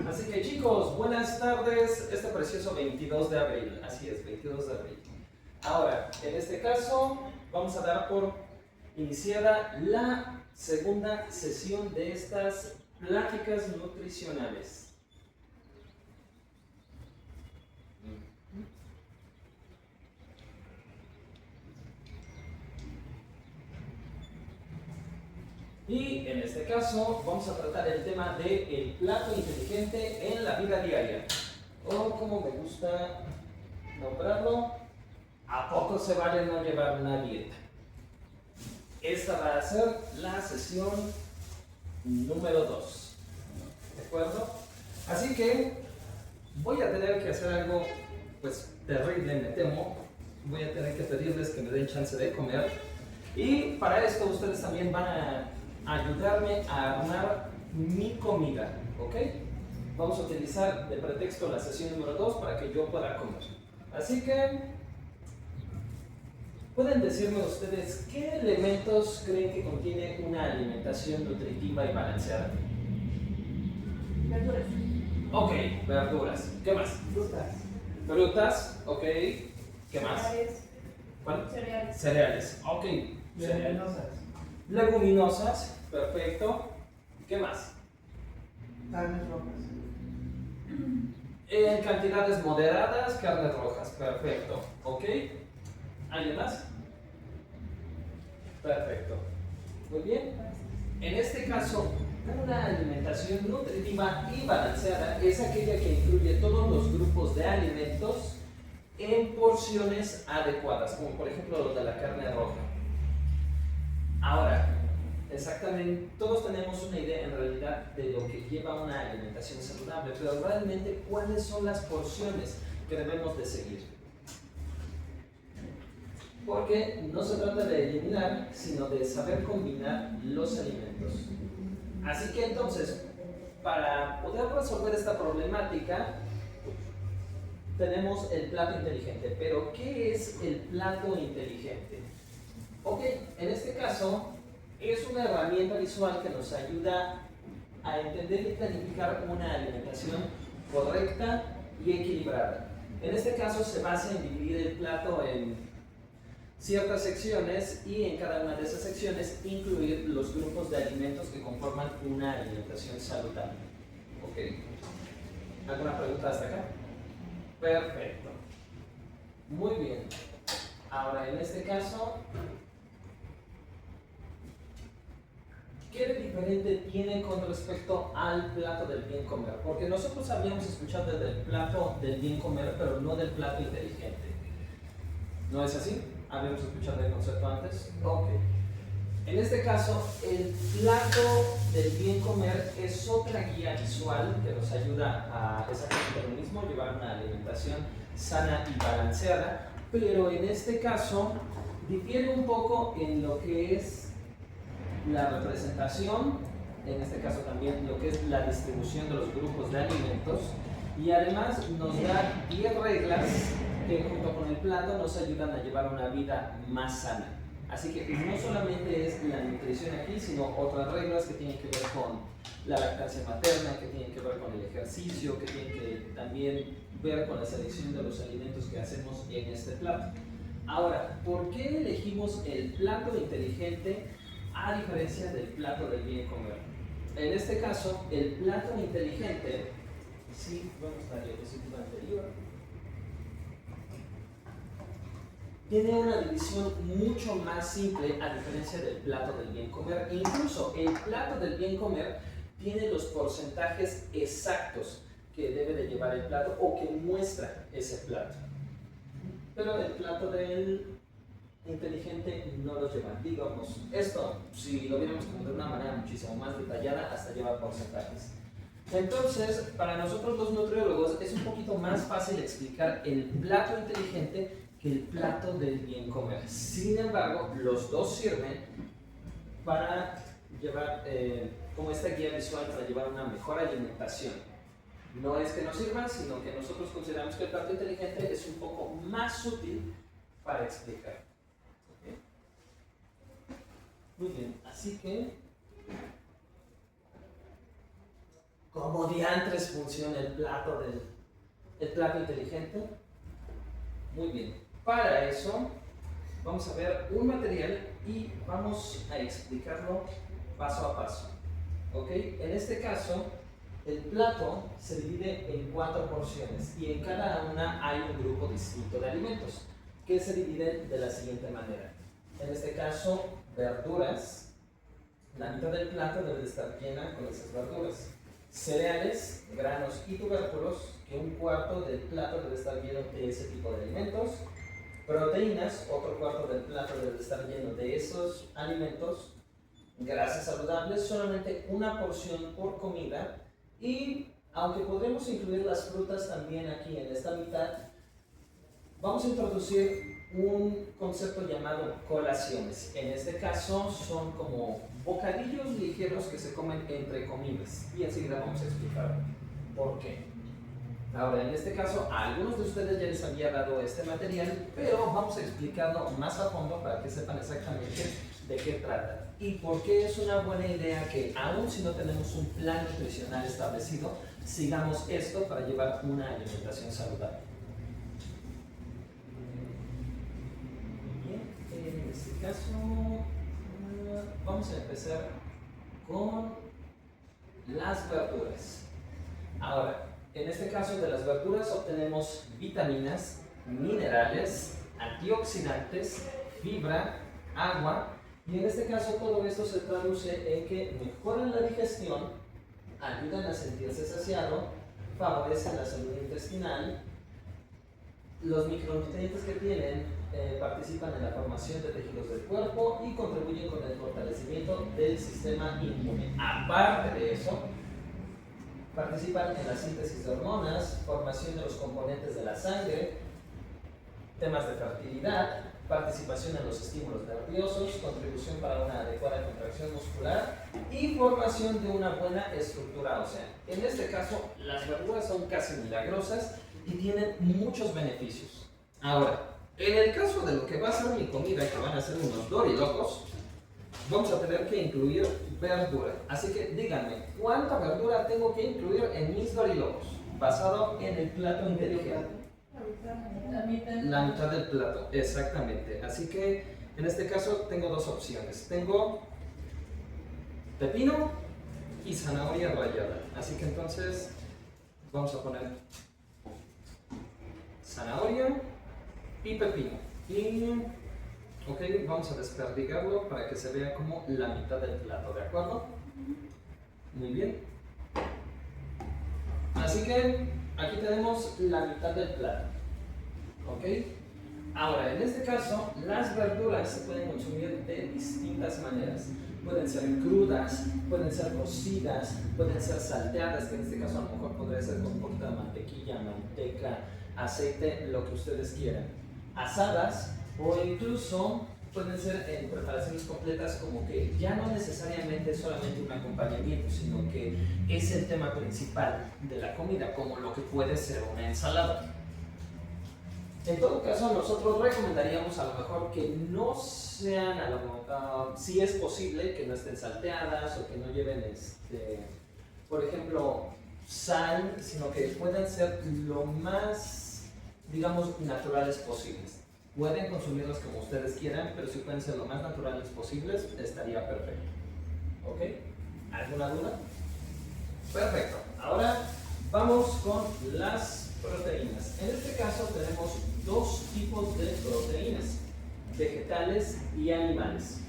Así que chicos, buenas tardes, este precioso 22 de abril, así es, 22 de abril. Ahora, en este caso, vamos a dar por iniciada la segunda sesión de estas pláticas nutricionales. Y en este caso vamos a tratar el tema del plato inteligente en la vida diaria. O como me gusta nombrarlo, ¿a poco se vale no llevar una dieta? Esta va a ser la sesión número 2. ¿De acuerdo? Así que voy a tener que hacer algo pues terrible, me temo. Voy a tener que pedirles que me den chance de comer. Y para esto ustedes también van a ayudarme a armar mi comida, ¿ok? Vamos a utilizar de pretexto la sesión número 2 para que yo pueda comer. Así que, ¿pueden decirme ustedes qué elementos creen que contiene una alimentación nutritiva y balanceada? Verduras. Ok, verduras. ¿Qué más? Frutas. Frutas, ok. ¿Qué más? Cereales. ¿Cuál? Cereales. Cereales, ok. Leguminosas. Leguminosas, perfecto. ¿Qué más? Carnes rojas. En cantidades moderadas, carnes rojas, perfecto. ¿Ok? ¿Alguien más? Perfecto. Muy bien. En este caso, una alimentación nutritiva y balanceada es aquella que incluye todos los grupos de alimentos en porciones adecuadas, como por ejemplo los de la carne roja. Ahora, exactamente, todos tenemos una idea en realidad de lo que lleva una alimentación saludable, pero realmente, ¿cuáles son las porciones que debemos de seguir? Porque no se trata de eliminar, sino de saber combinar los alimentos. Así que entonces, para poder resolver esta problemática, tenemos el plato inteligente. Pero, ¿qué es el plato inteligente? Ok, en este caso, es una herramienta visual que nos ayuda a entender y planificar una alimentación correcta y equilibrada. En este caso se basa en dividir el plato en ciertas secciones y en cada una de esas secciones incluir los grupos de alimentos que conforman una alimentación saludable. Ok, ¿alguna pregunta hasta acá? Perfecto. Muy bien. Ahora, en este caso, ¿qué de diferente tiene con respecto al plato del bien comer? Porque nosotros habíamos escuchado del plato del bien comer, pero no del plato inteligente. ¿No es así? ¿Habíamos escuchado el concepto antes? Ok. En este caso, el plato del bien comer es otra guía visual que nos ayuda a exactamente lo mismo, llevar una alimentación sana y balanceada, pero en este caso difiere un poco en lo que es la representación, en este caso también lo que es la distribución de los grupos de alimentos, y además nos da 10 reglas que junto con el plato nos ayudan a llevar una vida más sana. Así que no solamente es la nutrición aquí, sino otras reglas que tienen que ver con la lactancia materna, que tienen que ver con el ejercicio, que tienen que también ver con la selección de los alimentos que hacemos en este plato. Ahora, ¿por qué elegimos el plato inteligente a diferencia del plato del bien comer? En este caso, el plato inteligente, sí, vamos a la diapositiva anterior, tiene una división mucho más simple a diferencia del plato del bien comer. E incluso el plato del bien comer tiene los porcentajes exactos que debe de llevar el plato o que muestra ese plato. Pero el plato del inteligente no los lleva. Digamos, esto, si lo viéramos como de una manera muchísimo más detallada, hasta lleva porcentajes. Entonces, para nosotros los nutriólogos es un poquito más fácil explicar el plato inteligente que el plato del bien comer. Sin embargo, los dos sirven para llevar, como esta guía visual, para llevar una mejor alimentación. No es que nos sirvan, sino que nosotros consideramos que el plato inteligente es un poco más útil para explicar. ¿Okay? Muy bien, así que, como cómo diantres funciona el plato inteligente? Muy bien. Para eso vamos a ver un material y vamos a explicarlo paso a paso. ¿Ok? En este caso, el plato se divide en 4 porciones y en cada una hay un grupo distinto de alimentos que se dividen de la siguiente manera. En este caso, verduras. La mitad del plato debe de estar llena con esas verduras. Cereales, granos y tubérculos, que un cuarto del plato debe estar lleno de ese tipo de alimentos. Proteínas, otro cuarto del plato debe de estar lleno de esos alimentos. Grasas saludables, solamente una porción por comida. Y aunque podremos incluir las frutas también aquí en esta mitad, vamos a introducir un concepto llamado colaciones. En este caso son como bocadillos ligeros que se comen entre comidas. Y enseguida vamos a explicar por qué. Ahora, en este caso, a algunos de ustedes ya les había dado este material, pero vamos a explicarlo más a fondo para que sepan exactamente de qué trata y por qué es una buena idea que, aun si no tenemos un plan nutricional establecido, sigamos esto para llevar una alimentación saludable. Bien, en este caso, vamos a empezar con las verduras. Ahora, en este caso de las verduras obtenemos vitaminas, minerales, antioxidantes, fibra, agua, y en este caso todo esto se traduce en que mejoran la digestión, ayudan a sentirse saciado, favorecen la salud intestinal, los micronutrientes que tienen participan en la formación de tejidos del cuerpo y contribuyen con el fortalecimiento del sistema inmune. Aparte de eso, participan en la síntesis de hormonas, formación de los componentes de la sangre, temas de fertilidad, participación en los estímulos nerviosos, contribución para una adecuada contracción muscular y formación de una buena estructura ósea. En este caso, las verduras son casi milagrosas y tienen muchos beneficios. Ahora, en el caso de lo que va a ser mi comida, que van a ser unos dorilocos, vamos a tener que incluir verdura. Así que díganme, ¿cuánta verdura tengo que incluir en mis dorilocos? Basado en el plato inteligente. La mitad del plato, exactamente. Así que en este caso tengo dos opciones. Tengo pepino y zanahoria rallada. Así que entonces vamos a poner zanahoria y pepino. Y ok, vamos a desperdigarlo para que se vea como la mitad del plato, ¿de acuerdo? Muy bien. Así que aquí tenemos la mitad del plato. ¿Ok? Ahora, en este caso, las verduras se pueden consumir de distintas maneras. Pueden ser crudas, pueden ser cocidas, pueden ser salteadas, que en este caso a lo mejor podría ser con un poquito de mantequilla, manteca, aceite, lo que ustedes quieran. Asadas o incluso pueden ser en preparaciones completas, como que ya no necesariamente solamente un acompañamiento, sino que es el tema principal de la comida, como lo que puede ser una ensalada. En todo caso, nosotros recomendaríamos a lo mejor que no sean, si es posible, que no estén salteadas o que no lleven, por ejemplo, sal, sino que puedan ser lo más, digamos, naturales posibles. Pueden consumirlos como ustedes quieran, pero si pueden ser lo más naturales posibles, estaría perfecto. ¿Ok? ¿Alguna duda? Perfecto. Ahora vamos con las proteínas. En este caso tenemos dos tipos de proteínas, vegetales y animales.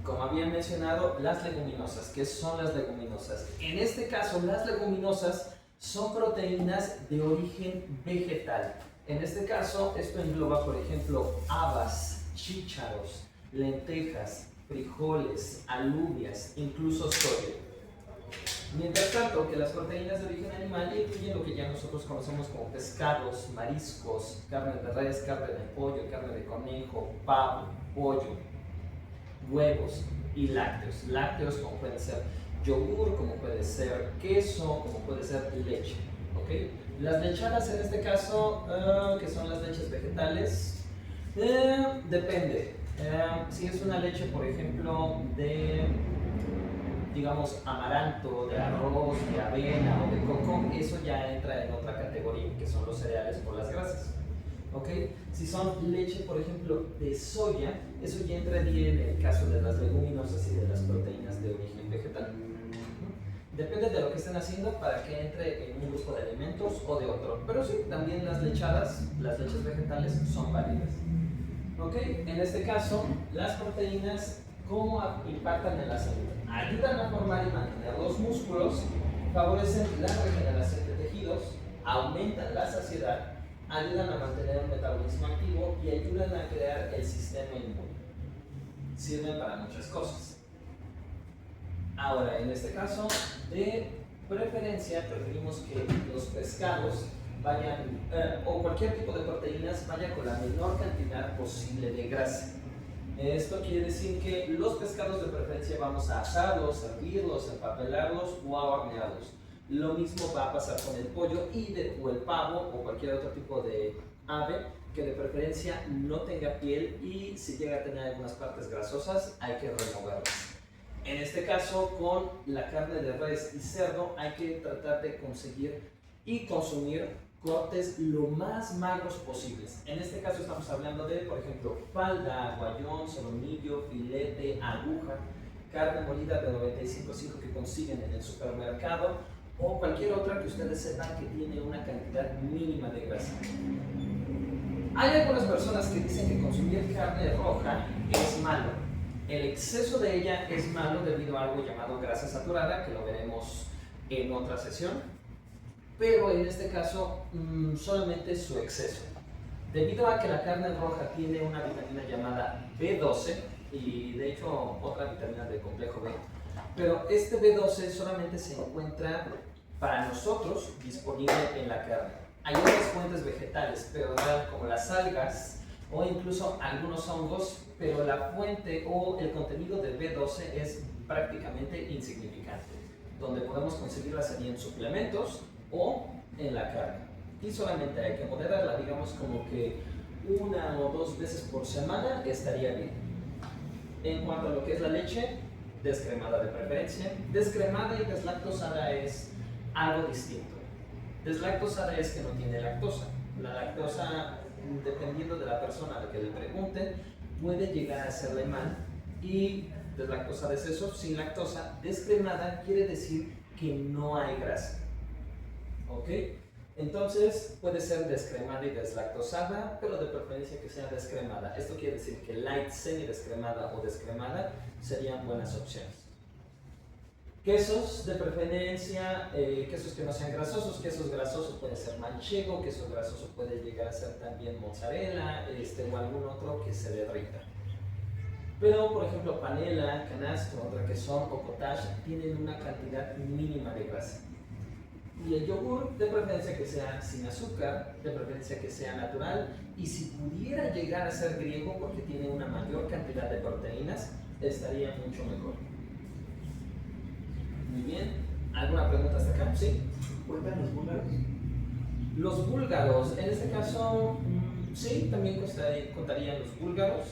Como había mencionado, las leguminosas. ¿Qué son las leguminosas? En este caso, las leguminosas son proteínas de origen vegetal. En este caso, esto engloba, por ejemplo, habas, chícharos, lentejas, frijoles, alubias, incluso soya. Mientras tanto, que las proteínas de origen animal incluyen lo que ya nosotros conocemos como pescados, mariscos, carne de res, carne de pollo, carne de conejo, pavo, pollo, huevos y lácteos. Lácteos como pueden ser yogur, como puede ser queso, como puede ser leche. ¿Okay? Las lechadas en este caso, que son las leches vegetales, depende. Si es una leche, por ejemplo, de digamos, amaranto, de arroz, de avena o de coco, eso ya entra en otra categoría, que son los cereales por las grasas. ¿Ok? Si son leche, por ejemplo, de soya, eso ya entraría en el caso de las leguminosas y de las proteínas de origen vegetal. Depende de lo que estén haciendo para que entre en un grupo de alimentos o de otro. Pero sí, también las lechadas, las leches vegetales son válidas. ¿Ok? En este caso, las proteínas, ¿cómo impactan en la salud? Ayudan a formar y mantener los músculos, favorecen la regeneración de tejidos, aumentan la saciedad, ayudan a mantener el metabolismo activo y ayudan a crear el sistema inmune. Sirven para muchas cosas. Ahora, en este caso, de preferencia, preferimos que los pescados vayan, o cualquier tipo de proteínas, vaya con la menor cantidad posible de grasa. Esto quiere decir que los pescados de preferencia vamos a asarlos, hervirlos, empapelarlos o a hornearlos. Lo mismo va a pasar con el pollo o el pavo o cualquier otro tipo de ave que de preferencia no tenga piel y si llega a tener algunas partes grasosas hay que removerlas. En este caso, con la carne de res y cerdo hay que tratar de conseguir y consumir cortes lo más magros posibles. En este caso estamos hablando de, por ejemplo, falda, aguayón, solomillo, filete, aguja, carne molida de 95.5 que consiguen en el supermercado o cualquier otra que ustedes sepan que tiene una cantidad mínima de grasa. Hay algunas personas que dicen que consumir carne roja es malo. El exceso de ella es malo debido a algo llamado grasa saturada, que lo veremos en otra sesión, pero en este caso solamente su exceso. Debido a que la carne roja tiene una vitamina llamada B12 y de hecho otra vitamina del complejo B, pero este B12 solamente se encuentra para nosotros disponible en la carne. Hay otras fuentes vegetales, pero como las algas o incluso algunos hongos, pero la fuente o el contenido de B12 es prácticamente insignificante. Donde podemos conseguirla sería en suplementos o en la carne. Y solamente hay que moderarla, digamos como que 1 o 2 veces por semana estaría bien. En cuanto a lo que es la leche, descremada de preferencia. Descremada y deslactosada es algo distinto. Deslactosada es que no tiene lactosa. La lactosa, dependiendo de la persona a la que le pregunten, puede llegar a hacerle mal. Y deslactosada es eso, sin lactosa. Descremada quiere decir que no hay grasa. ¿Ok? Entonces puede ser descremada y deslactosada, pero de preferencia que sea descremada. Esto quiere decir que light, semi-descremada o descremada serían buenas opciones. Quesos de preferencia, quesos que no sean grasosos. Quesos grasosos puede ser manchego, queso grasoso puede llegar a ser también mozzarella o algún otro que se derrita. Pero por ejemplo panela, canastro, otra que son o cottage tienen una cantidad mínima de grasa. Y el yogur, de preferencia que sea sin azúcar, de preferencia que sea natural, y si pudiera llegar a ser griego porque tiene una mayor cantidad de proteínas, estaría mucho mejor. Muy bien. ¿Alguna pregunta hasta acá? ¿Sí? ¿Cuentan los búlgaros? Los búlgaros, en este caso, sí, también contarían los búlgaros.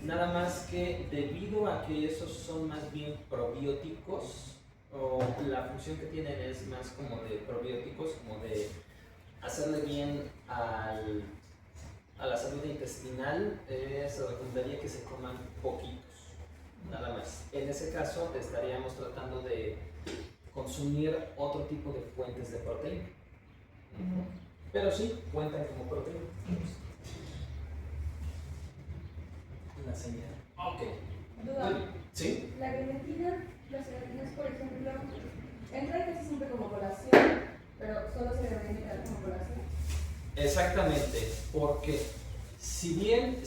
Nada más que debido a que esos son más bien probióticos, o la función que tienen es más como de probióticos, como de hacerle bien a la salud intestinal, se recomendaría que se coman poquitos, nada más. En ese caso estaríamos tratando de consumir otro tipo de fuentes de proteína. Pero sí, cuentan como proteína. La señal. Ok. Duda. ¿Sí? La grenetina, las grelatinas, por ejemplo, entra casi siempre como colación, pero solo se debería quedar como colación. Exactamente, porque si bien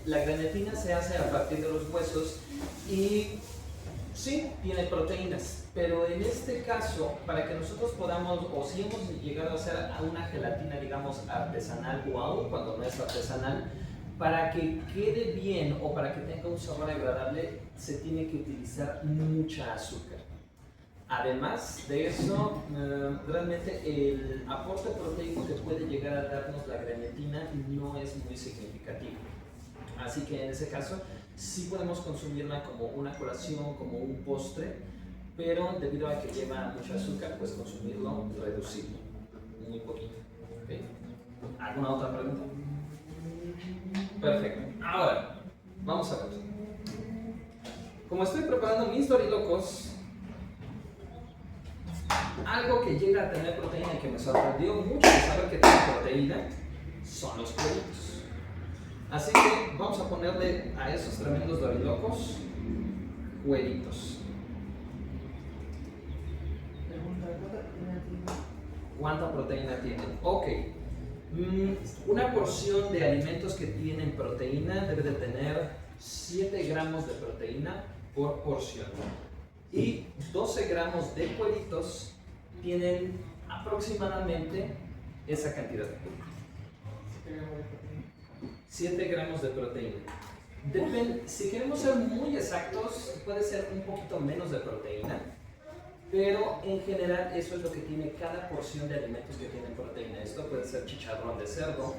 la grenetina se hace a partir de los huesos y sí, tiene proteínas, pero en este caso, para que nosotros podamos, o si hemos llegado a hacer a una gelatina, digamos, artesanal o aún cuando no es artesanal, para que quede bien o para que tenga un sabor agradable, se tiene que utilizar mucha azúcar. Además de eso, realmente el aporte proteico que puede llegar a darnos la grenetina no es muy significativo. Así que en ese caso, Sí podemos consumirla como una colación, como un postre, pero debido a que lleva mucho azúcar, pues consumirlo reducido, muy poquito. ¿Okay? ¿Alguna otra pregunta? Perfecto. Ahora, vamos a ver. Como estoy preparando mis dorilocos, algo que llega a tener proteína y que me sorprendió mucho de saber que tiene proteína son los cueritos. Así que vamos a ponerle a esos tremendos dorilocos cueritos. Pregunta, ¿Cuánta proteína tienen? Ok. Una porción de alimentos que tienen proteína debe de tener 7 gramos de proteína por porción. Y 12 gramos de cueritos tienen aproximadamente esa cantidad. 7 gramos de proteína. Si queremos ser muy exactos, puede ser un poquito menos de proteína, pero en general eso es lo que tiene cada porción de alimentos que tienen proteína. Esto puede ser chicharrón de cerdo,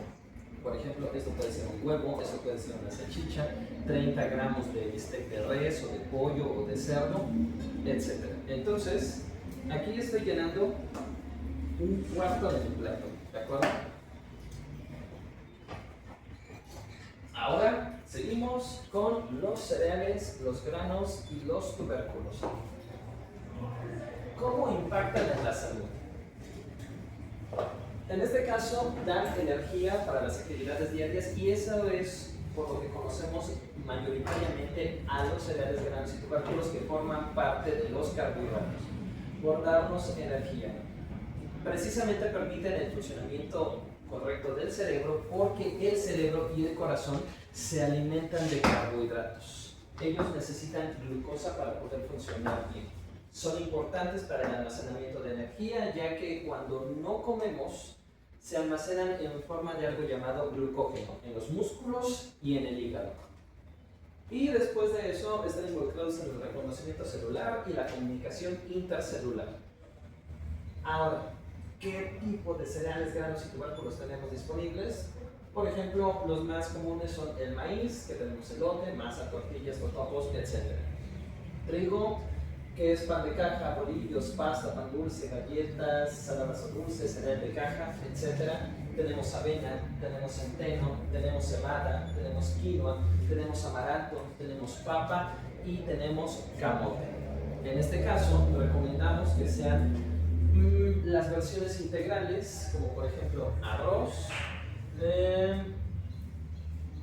por ejemplo, esto puede ser un huevo, esto puede ser una salchicha, 30 gramos de bistec de res o de pollo o de cerdo, etc. Entonces, aquí estoy llenando un cuarto de mi plato, ¿de acuerdo? Ahora seguimos con los cereales, los granos y los tubérculos. ¿Cómo impactan en la salud? En este caso, dan energía para las actividades diarias y eso es por lo que conocemos mayoritariamente a los cereales, granos y tubérculos que forman parte de los carbohidratos, por darnos energía. Precisamente permiten el funcionamiento correcto del cerebro porque el cerebro y el corazón se alimentan de carbohidratos. Ellos necesitan glucosa para poder funcionar bien. Son importantes para el almacenamiento de energía, ya que cuando no comemos se almacenan en forma de algo llamado glucógeno en los músculos y en el hígado. Y después de eso están involucrados en el reconocimiento celular y la comunicación intercelular. Ahora, ¿qué tipo de cereales, granos y tubérculos tenemos disponibles? Por ejemplo, los más comunes son el maíz, que tenemos elote, masa, tortillas, totopos, etc. Trigo, que es pan de caja, bolillos, pasta, pan dulce, galletas, saladas o dulces, cereal de caja, etc. Tenemos avena, tenemos centeno, tenemos cebada, tenemos quinoa, tenemos amaranto, tenemos papa y tenemos camote. En este caso, recomendamos que sean las versiones integrales, como por ejemplo arroz,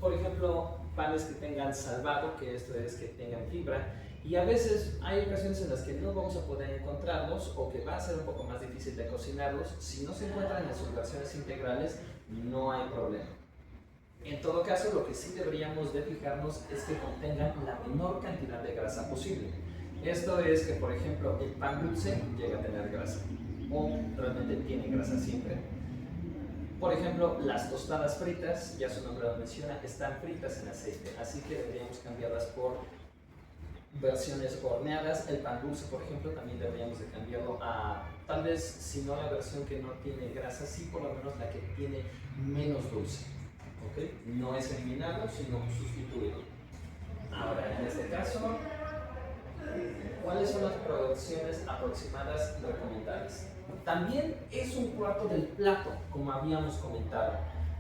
por ejemplo panes que tengan salvado, que esto es que tengan fibra. Y a veces hay ocasiones en las que no vamos a poder encontrarlos o que va a ser un poco más difícil de cocinarlos. Si no se encuentran en sus versiones integrales, no hay problema. En todo caso, lo que sí deberíamos de fijarnos es que contengan la menor cantidad de grasa posible. Esto es que, por ejemplo, el pan dulce llega a tener grasa o realmente tiene grasa siempre. Por ejemplo, las tostadas fritas, ya su nombre lo menciona, están fritas en aceite, así que deberíamos cambiarlas por versiones horneadas. El pan dulce, por ejemplo, también deberíamos de cambiarlo a, tal vez, si no la versión que no tiene grasa, sí por lo menos la que tiene menos dulce. ¿Okay? No es eliminarlo, sino sustituirlo. Ahora, en este caso, ¿cuáles son las proporciones aproximadas recomendables? También es un cuarto del plato, como habíamos comentado,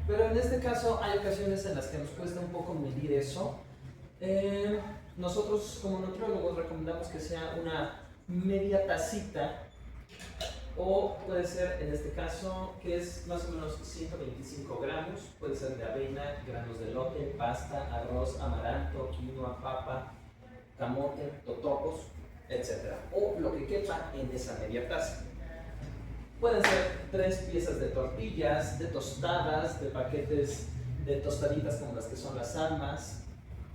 pero en este caso hay ocasiones en las que nos cuesta un poco medir eso. Nosotros como nutriólogos recomendamos que sea una media tacita, o puede ser en este caso que es más o menos 125 gramos, puede ser de avena, granos de elote, pasta, arroz, amaranto, quinoa, papa, camote, totopos, etc. O lo que quepa en esa media taza. Pueden ser 3 piezas de tortillas, de tostadas, de paquetes de tostaditas como las que son las almas,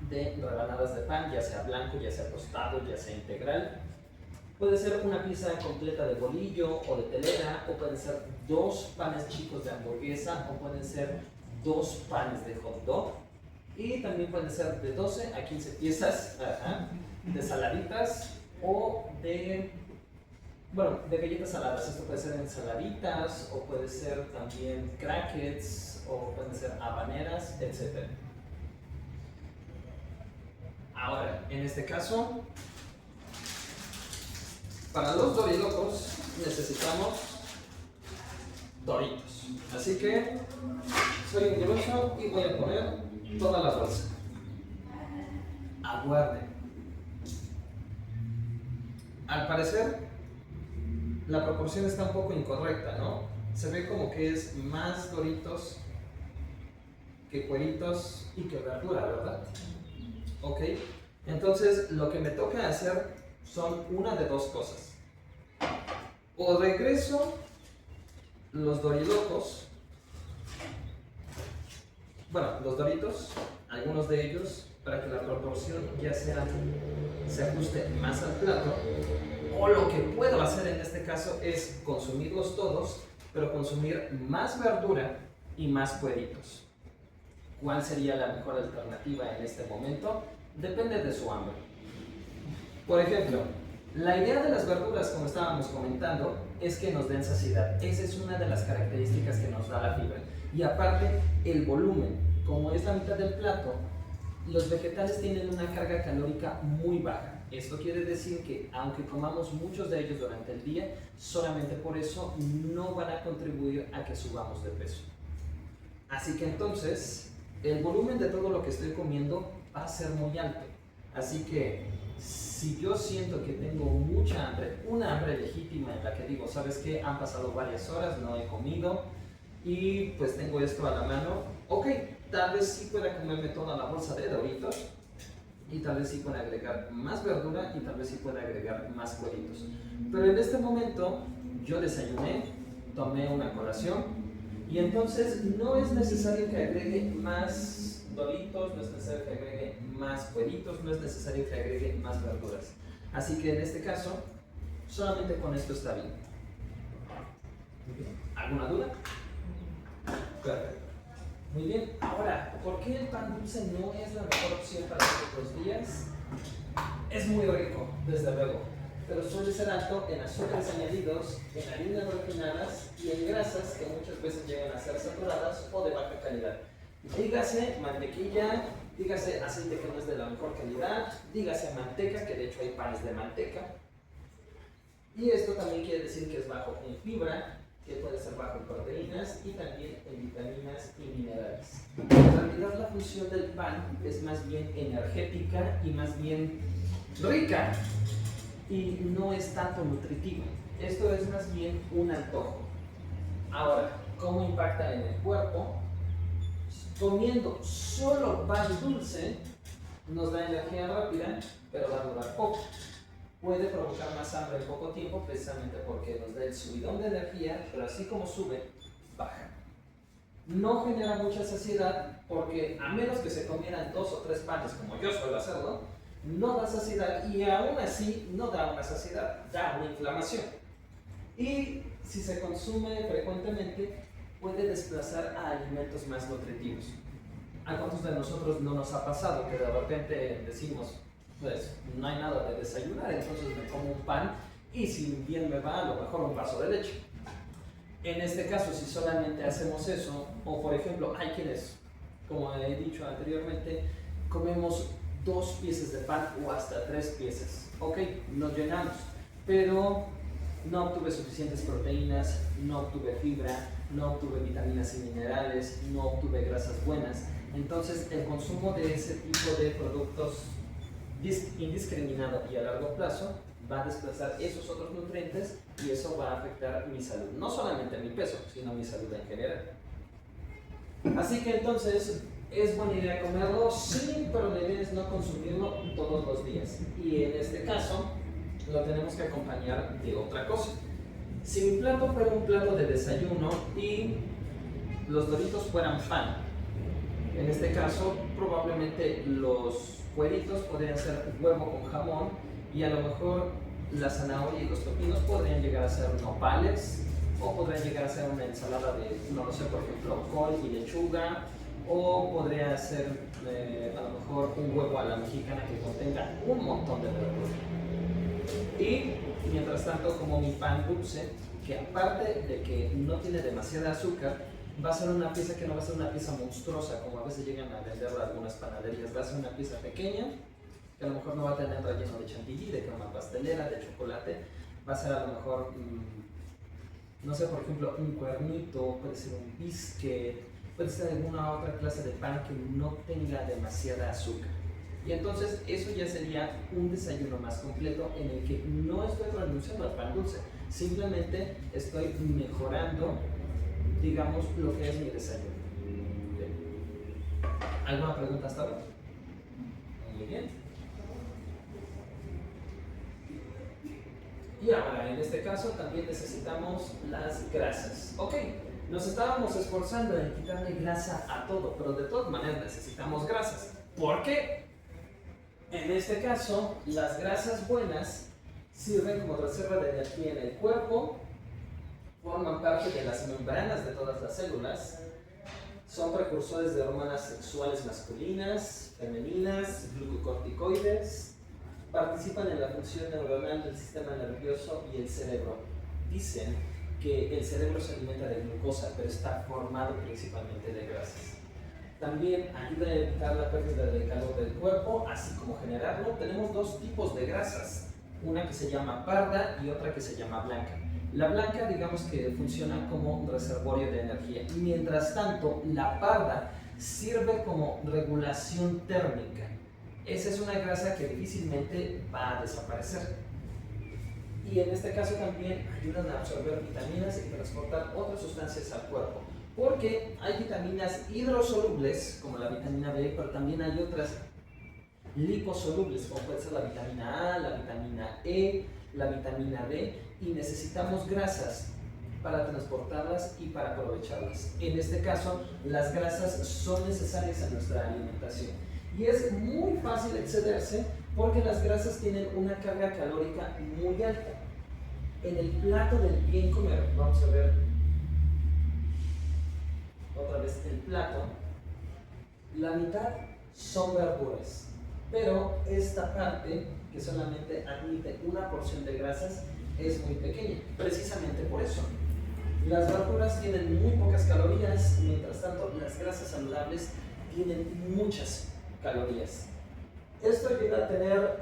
de rebanadas de pan, ya sea blanco, ya sea tostado, ya sea integral. Puede ser una pieza completa de bolillo o de telera, o pueden ser 2 panes chicos de hamburguesa, o pueden ser 2 panes de hot dog. Y también pueden ser de 12 a 15 piezas de saladitas o de galletas saladas. Esto puede ser ensaladitas, o puede ser también crackers, o pueden ser habaneras, etc. en este caso, para los dorilocos necesitamos Doritos. Así que soy orgulloso y voy a poner toda la bolsa. Aguarden. Al parecer, la proporción está un poco incorrecta, ¿no? Se ve como que es más Doritos que cueritos y que verdura, ¿verdad? Ok, entonces lo que me toca hacer son una de dos cosas. O regreso los dorilocos, bueno, los Doritos, algunos de ellos, para que la proporción ya se ajuste más al plato. O lo que puedo hacer en este caso es consumirlos todos, pero consumir más verdura y más cueritos. ¿Cuál sería la mejor alternativa en este momento? Depende de su hambre. Por ejemplo, la idea de las verduras, como estábamos comentando, es que nos den saciedad. Esa es una de las características que nos da la fibra. Y aparte, el volumen. Como es la mitad del plato, los vegetales tienen una carga calórica muy baja. Esto quiere decir que, aunque comamos muchos de ellos durante el día, solamente por eso no van a contribuir a que subamos de peso. Así que entonces, el volumen de todo lo que estoy comiendo va a ser muy alto. Así que, si yo siento que tengo mucha hambre, una hambre legítima en la que digo, ¿sabes qué? Han pasado varias horas, no he comido y pues tengo esto a la mano. Ok, tal vez sí pueda comerme toda la bolsa de Doritos y tal vez sí pueda agregar más verdura y tal vez sí pueda agregar más cueritos. Pero en este momento yo desayuné, tomé una colación y entonces no es necesario que agregue más Doritos, no es necesario que agregue más cueritos, no es necesario que agregue más verduras. Así que en este caso, solamente con esto está bien. ¿Alguna duda? Perfecto. Muy bien. Ahora, ¿por qué el pan dulce no es la mejor opción para estos días? Es muy rico, desde luego, pero suele ser alto en azúcares añadidos, en harinas refinadas y en grasas que muchas veces llegan a ser saturadas o de baja calidad. Dígase mantequilla, dígase aceite que no es de la mejor calidad, dígase manteca, que de hecho hay panes de manteca. Y esto también quiere decir que es bajo en fibra, que puede ser bajo en proteínas y también en vitaminas y minerales. En realidad la función del pan es más bien energética y más bien rica y no es tanto nutritiva. Esto es más bien un antojo. Ahora, ¿cómo impacta en el cuerpo? Comiendo solo pan dulce nos da energía rápida, pero va a durar poco. Puede provocar más hambre en poco tiempo precisamente porque nos da el subidón de energía, pero así como sube, baja. No genera mucha saciedad porque a menos que se comieran 2 o 3 panes como yo suelo hacerlo, no da saciedad y aún así no da una saciedad, da una inflamación. Y si se consume frecuentemente, puede desplazar a alimentos más nutritivos. ¿A cuántos de nosotros no nos ha pasado que de repente decimos, pues no hay nada de desayunar, entonces me como un pan y si bien me va, a lo mejor un vaso de leche? En este caso, si solamente hacemos eso, o por ejemplo, hay quienes, como he dicho anteriormente, comemos 2 piezas de pan o hasta 3 piezas. Ok, nos llenamos, pero no obtuve suficientes proteínas, no obtuve fibra, no obtuve vitaminas y minerales, no obtuve grasas buenas. Entonces, el consumo de ese tipo de productos indiscriminado y a largo plazo va a desplazar esos otros nutrientes y eso va a afectar mi salud, no solamente mi peso, sino mi salud en general. Así que entonces es buena idea comerlo, sí, pero la idea es no consumirlo todos los días. Y en este caso lo tenemos que acompañar de otra cosa. Si mi plato fuera un plato de desayuno y los Doritos fueran pan, en este caso probablemente los cueritos podrían ser huevo con jamón y a lo mejor la zanahoria y los pepinos podrían llegar a ser nopales o podrían llegar a ser una ensalada de, no lo sé, por ejemplo, col y lechuga, o podría ser a lo mejor un huevo a la mexicana que contenga un montón de verdura. Y mientras tanto como mi pan dulce, que aparte de que no tiene demasiada azúcar, va a ser una pieza que no va a ser una pieza monstruosa como a veces llegan a vender algunas panaderías, va a ser una pieza pequeña que a lo mejor no va a tener relleno de chantilly, de crema pastelera, de chocolate, va a ser a lo mejor, no sé, por ejemplo, un cuernito, puede ser un biscuit, puede ser alguna otra clase de pan que no tenga demasiada azúcar. Y entonces eso ya sería un desayuno más completo en el que no estoy renunciando al pan dulce, simplemente estoy mejorando, digamos, lo que es mi desayuno. ¿Alguna pregunta hasta ahora? Muy bien. Y ahora, en este caso, también necesitamos las grasas. Ok, nos estábamos esforzando en quitarle grasa a todo, pero de todas maneras necesitamos grasas. ¿Por qué? En este caso, las grasas buenas sirven como reserva de energía en el cuerpo, forman parte de las membranas de todas las células, son precursores de hormonas sexuales masculinas, femeninas, glucocorticoides, participan en la función neuronal del sistema nervioso y el cerebro. Dicen que el cerebro se alimenta de glucosa, pero está formado principalmente de grasas. También ayuda a evitar la pérdida de calor del cuerpo, así como generarlo. Tenemos dos tipos de grasas, una que se llama parda y otra que se llama blanca. La blanca, digamos que funciona como un reservorio de energía. Mientras tanto, la parda sirve como regulación térmica. Esa es una grasa que difícilmente va a desaparecer. Y en este caso también ayudan a absorber vitaminas y transportar otras sustancias al cuerpo. Porque hay vitaminas hidrosolubles, como la vitamina B, pero también hay otras liposolubles, como puede ser la vitamina A, la vitamina E, la vitamina D, y necesitamos grasas para transportarlas y para aprovecharlas. En este caso, las grasas son necesarias en nuestra alimentación. Y es muy fácil excederse porque las grasas tienen una carga calórica muy alta. En el plato del bien comer, vamos a ver otra vez el plato, la mitad son verduras, pero esta parte que solamente admite una porción de grasas es muy pequeña, precisamente por eso. Las verduras tienen muy pocas calorías, mientras tanto las grasas saludables tienen muchas calorías. Esto ayuda a tener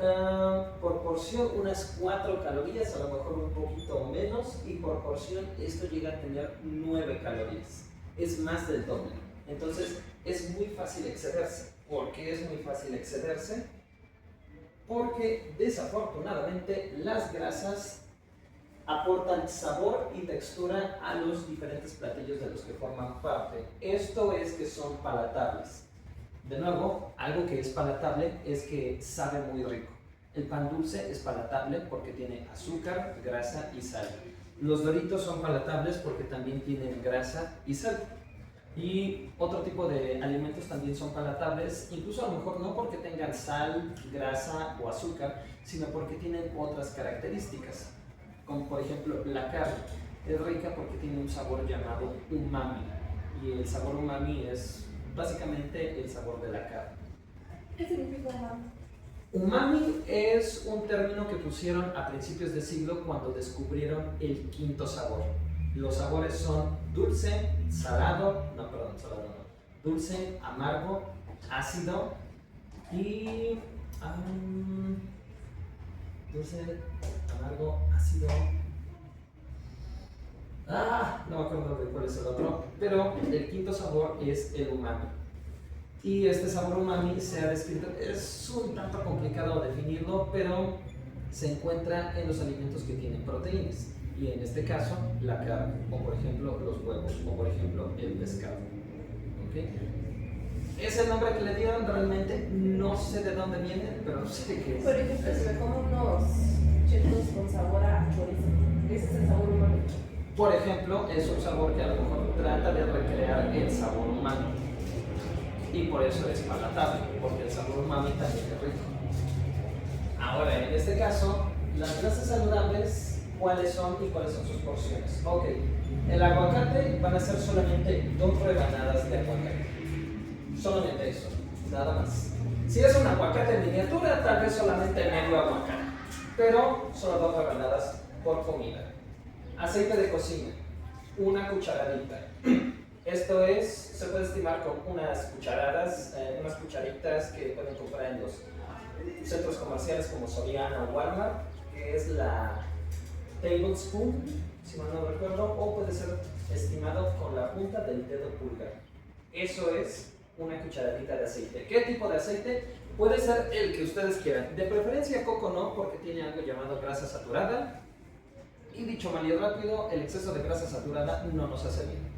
por porción unas 4 calorías, a lo mejor un poquito menos, y por porción esto llega a tener 9 calorías. Es más del doble. Entonces es muy fácil excederse. ¿Por qué es muy fácil excederse? Porque desafortunadamente las grasas aportan sabor y textura a los diferentes platillos de los que forman parte. Esto es que son palatables. De nuevo, algo que es palatable es que sabe muy rico. El pan dulce es palatable porque tiene azúcar, grasa y sal. Los Doritos son palatables porque también tienen grasa y sal. Y otro tipo de alimentos también son palatables, incluso a lo mejor no porque tengan sal, grasa o azúcar, sino porque tienen otras características. Como por ejemplo la carne. Es rica porque tiene un sabor llamado umami. Y el sabor umami es básicamente el sabor de la carne. ¿Qué significa umami? Umami es un término que pusieron a principios de siglo cuando descubrieron el quinto sabor. Los sabores son dulce, dulce, amargo, ácido y dulce, amargo, ácido. No me acuerdo de cuál es el otro, pero el quinto sabor es el umami. Y este sabor umami se ha descrito, es un tanto complicado definirlo, pero se encuentra en los alimentos que tienen proteínas. Y en este caso, la carne, o por ejemplo, los huevos, o por ejemplo, el pescado. ¿Okay? Es el nombre que le dieron, realmente no sé de dónde viene, pero sé que es. Por ejemplo, si me como unos chetos con sabor a chorizo, ese es el sabor umami. Por ejemplo, es un sabor que a lo mejor trata de recrear el sabor umami. Y por eso es palatable, porque el sabor umami también es rico. Ahora, en este caso, las grasas saludables, ¿cuáles son y cuáles son sus porciones? Ok, el aguacate van a ser solamente 2 rebanadas de aguacate. Solamente eso, nada más. Si es un aguacate en miniatura, tal vez solamente medio aguacate. Pero solo 2 rebanadas por comida. Aceite de cocina, 1 cucharadita. Esto se puede estimar con unas cucharadas, unas cucharitas que pueden comprar en los centros comerciales como Soriana o Walmart, que es la tablespoon, si mal no recuerdo, o puede ser estimado con la punta del dedo pulgar. Eso es una cucharadita de aceite. ¿Qué tipo de aceite? Puede ser el que ustedes quieran. De preferencia coco no, porque tiene algo llamado grasa saturada. Y dicho mal y rápido, el exceso de grasa saturada no nos hace bien.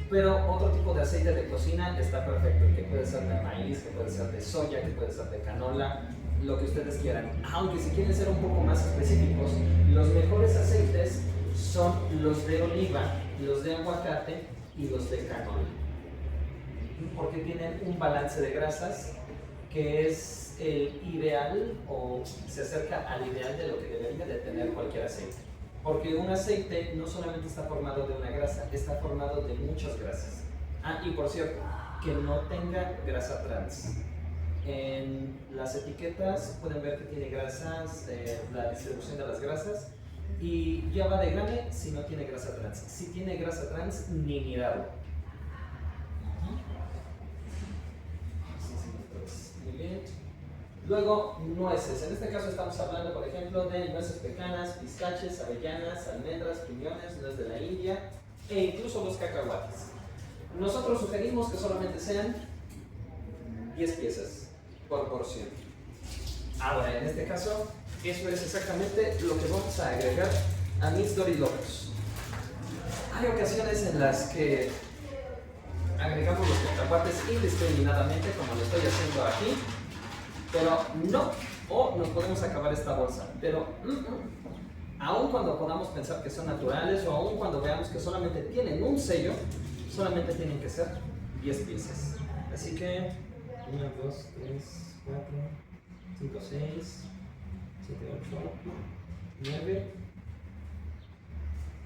Pero otro tipo de aceite de cocina está perfecto, que puede ser de maíz, que puede ser de soya, que puede ser de canola, lo que ustedes quieran. Aunque si quieren ser un poco más específicos, los mejores aceites son los de oliva, los de aguacate y los de canola. Porque tienen un balance de grasas que es el ideal o se acerca al ideal de lo que debería de tener cualquier aceite. Porque un aceite no solamente está formado de una grasa, está formado de muchas grasas. Ah, y por cierto, que no tenga grasa trans. En las etiquetas pueden ver que tiene grasas, la distribución de las grasas, y ya va de gane si no tiene grasa trans. Si tiene grasa trans, ni mirarlo. Muy bien. Luego, nueces. En este caso estamos hablando, por ejemplo, de nueces pecanas, pistaches, avellanas, almendras, piñones, nuez de la India e incluso los cacahuates. Nosotros sugerimos que solamente sean 10 piezas por porción. Ahora, en este caso, eso es exactamente lo que vamos a agregar a mis dorilocos. Hay ocasiones en las que agregamos los cacahuates indiscriminadamente, como lo estoy haciendo aquí. Pero no, o nos podemos acabar esta bolsa. Pero aun cuando podamos pensar que son naturales o aun cuando veamos que solamente tienen un sello, solamente tienen que ser 10 piezas. Así que 1, 2, 3, 4, 5, 6, 7, 8, 9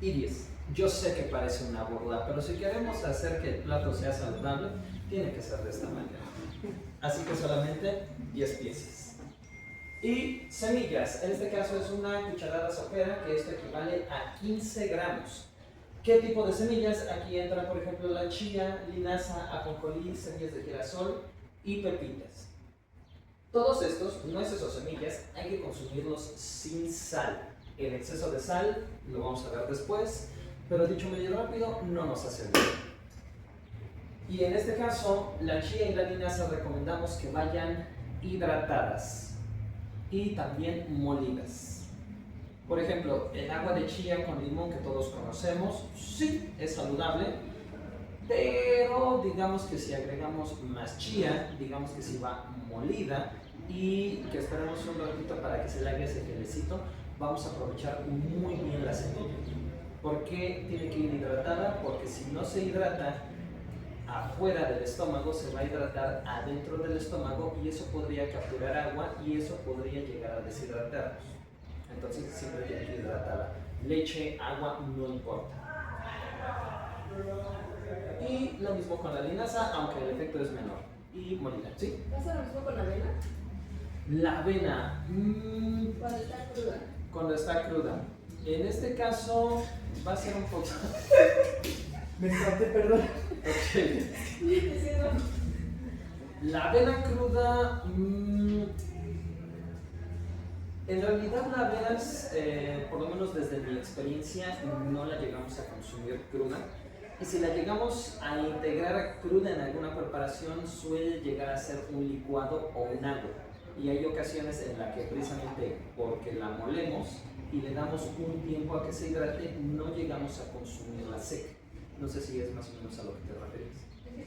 y 10. Yo sé que parece una burla, pero si queremos hacer que el plato sea saludable, tiene que ser de esta manera. Así que solamente 10 piezas. Y semillas, en este caso es una cucharada sopera, que esto equivale a 15 gramos. ¿Qué tipo de semillas? Aquí entra, por ejemplo, la chía, linaza, ajonjolí, semillas de girasol y pepitas. Todos estos, nueces o semillas, hay que consumirlos sin sal. El exceso de sal lo vamos a ver después, pero dicho medio rápido, no nos hace bien. Y en este caso, la chía y la linaza recomendamos que vayan hidratadas y también molidas. Por ejemplo, el agua de chía con limón que todos conocemos, sí, es saludable, pero digamos que si agregamos más chía, digamos que si va molida y que esperemos un ratito para que se le haga ese gelecito, vamos a aprovechar muy bien la semilla. ¿Por qué tiene que ir hidratada? Porque si no se hidrata, afuera del estómago se va a hidratar adentro del estómago y eso podría capturar agua y eso podría llegar a deshidratarnos. Entonces siempre tiene que ir hidratada. Leche, agua, no importa. Y lo mismo con la linaza, aunque el efecto es menor. Y molida, ¿sí? ¿Pasa lo mismo con la avena? La avena. Cuando está cruda. Cuando está cruda. En este caso va a ser un poco... Me traté, perdón. Ok. La avena cruda, en realidad la avena, por lo menos desde mi experiencia, no la llegamos a consumir cruda. Y si la llegamos a integrar cruda en alguna preparación, suele llegar a ser un licuado o un agua. Y hay ocasiones en las que precisamente porque la molemos y le damos un tiempo a que se hidrate, no llegamos a consumirla seca. No sé si es más o menos a lo que te refieres.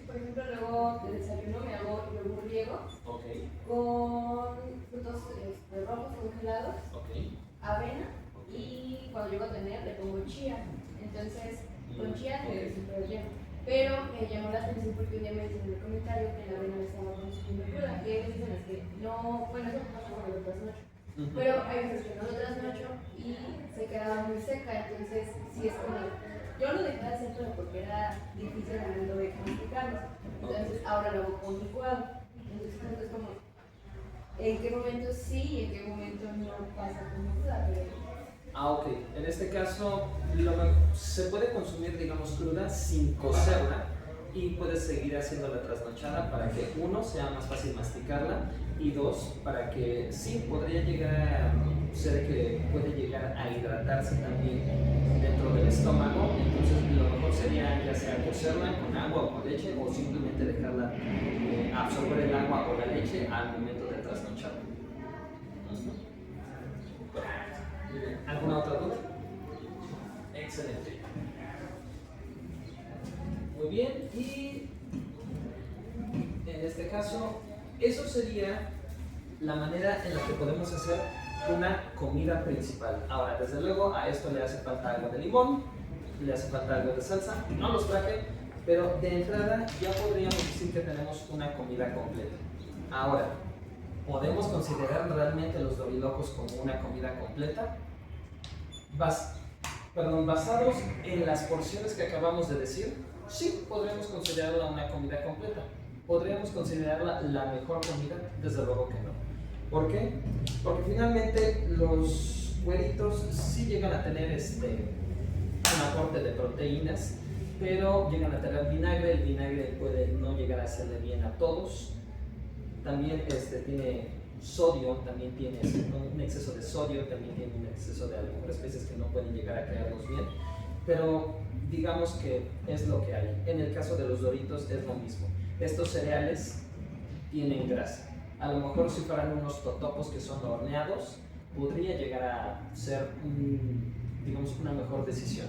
Por ejemplo, luego de desayuno me hago yogur griego con frutos rojos congelados, avena y cuando llego a tener le pongo chía. Entonces, con chía me siempre relleno. Pero me llamó la atención porque un día me dicen en el comentario que la avena la estaba consumiendo cruda. Y hay veces en las que no, bueno, eso pasa cuando lo trasnocho. Pero hay veces que no lo trasnocho y se quedaba muy seca. Entonces, sí es como. Yo lo dejé de hacer pero porque era difícil al momento de masticarlo. Entonces ahora lo hago con licuado. Entonces es como, ¿en qué momento sí y en qué momento no pasa con cruda? Ok. En este caso se puede consumir, digamos, cruda sin cocerla, y puedes seguir haciendo la trasnochada para que uno, sea más fácil masticarla, y dos, para que sí, podría llegar a ser que puede llegar a hidratarse también dentro del estómago. Entonces lo mejor sería ya sea cocerla con agua o con leche, o simplemente dejarla absorber el agua o la leche al momento de trasnochar. ¿Alguna otra duda? Excelente. Muy bien, y en este caso, eso sería la manera en la que podemos hacer una comida principal. Ahora, desde luego, a esto le hace falta algo de limón, le hace falta algo de salsa. No los traje, pero de entrada ya podríamos decir que tenemos una comida completa. Ahora, ¿podemos considerar realmente los dorilocos como una comida completa? Basados en las porciones que acabamos de decir, sí, podríamos considerarla una comida completa. ¿Podríamos considerarla la mejor comida? Desde luego que no. ¿Por qué? Porque finalmente los güeritos sí llegan a tener un aporte de proteínas, pero llegan a tener vinagre. El vinagre puede no llegar a hacerle bien a todos. También tiene sodio, también tiene un exceso de sodio, también tiene un exceso de algunas especies que no pueden llegar a caernos bien, pero digamos que es lo que hay. En el caso de los Doritos es lo mismo. Estos cereales tienen grasa. A lo mejor si fueran unos totopos que son horneados, podría llegar a ser digamos una mejor decisión.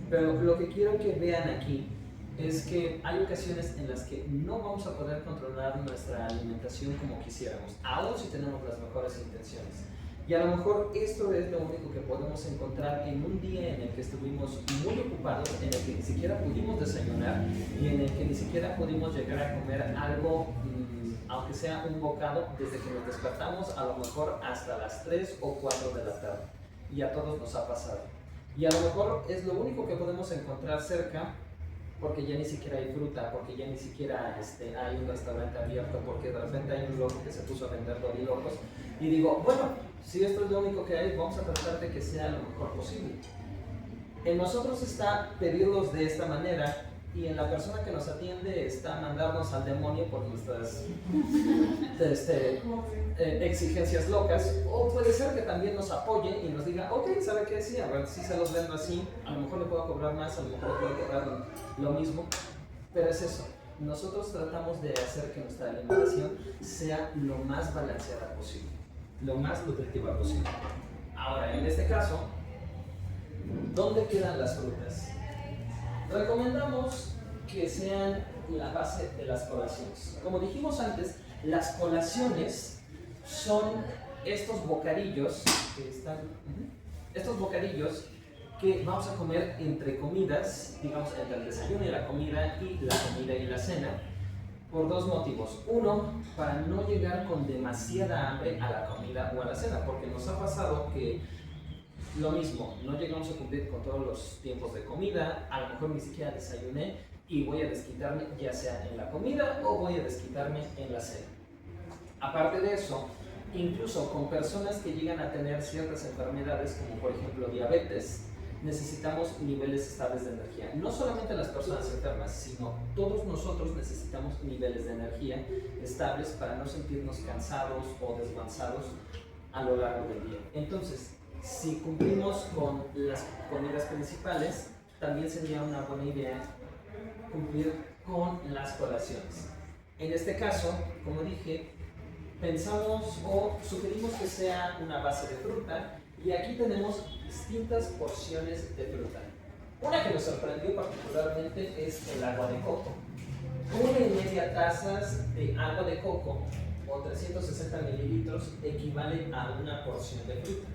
Pero lo que quiero que vean aquí es que hay ocasiones en las que no vamos a poder controlar nuestra alimentación como quisiéramos, aun si tenemos las mejores intenciones. Y a lo mejor esto es lo único que podemos encontrar en un día en el que estuvimos muy ocupados, en el que ni siquiera pudimos desayunar y en el que ni siquiera pudimos llegar a comer algo, aunque sea un bocado, desde que nos despertamos, a lo mejor hasta las 3 o 4 de la tarde. Y a todos nos ha pasado. Y a lo mejor es lo único que podemos encontrar cerca, porque ya ni siquiera hay fruta, porque ya ni siquiera hay un restaurante abierto, porque de repente hay un loco que se puso a vender dorilocos. Y digo, bueno, si esto es lo único que hay, vamos a tratar de que sea lo mejor posible. En nosotros está pedirlos de esta manera, y en la persona que nos atiende está mandarnos al demonio por nuestras exigencias locas. O puede ser que también nos apoye y nos diga, ok, ¿sabe qué? Sí, a ver, si se los vendo así, a lo mejor le puedo cobrar más, a lo mejor le puedo cobrar lo mismo, pero es eso. Nosotros tratamos de hacer que nuestra alimentación sea lo más balanceada posible, lo más nutritiva posible. Ahora, en este caso, ¿dónde quedan las frutas? Recomendamos que sean la base de las colaciones. Como dijimos antes, las colaciones son estos bocadillos que vamos a comer entre comidas, digamos entre el desayuno y la comida y la cena, por dos motivos. Uno, para no llegar con demasiada hambre a la comida o a la cena, porque nos ha pasado que lo mismo, no llegamos a cumplir con todos los tiempos de comida, a lo mejor ni siquiera desayuné y voy a desquitarme ya sea en la comida o voy a desquitarme en la cena. Aparte de eso, incluso con personas que llegan a tener ciertas enfermedades, como por ejemplo diabetes, necesitamos niveles estables de energía. No solamente las personas enfermas, sino todos nosotros necesitamos niveles de energía estables para no sentirnos cansados o descansados a lo largo del día. Entonces, si cumplimos con las comidas principales, también sería una buena idea cumplir con las colaciones. En este caso, como dije, pensamos o sugerimos que sea una base de fruta, y aquí tenemos distintas porciones de fruta. Una que nos sorprendió particularmente es el agua de coco. 1,5 tazas de agua de coco o 360 mililitros equivale a una porción de fruta.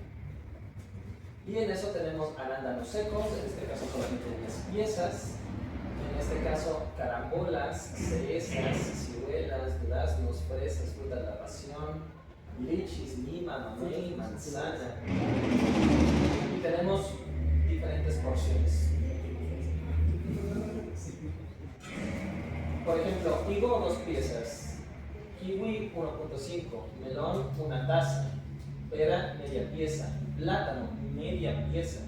Y en eso tenemos arándanos secos, en este caso solamente 10 piezas, en este caso carambolas, cerezas, ciruelas, duraznos, fresas, fruta de la pasión, lichis, lima, mamey, manzana. Y tenemos diferentes porciones. Por ejemplo, higo 2 piezas, kiwi 1.5, melón 1 taza, pera media pieza, plátano media pieza,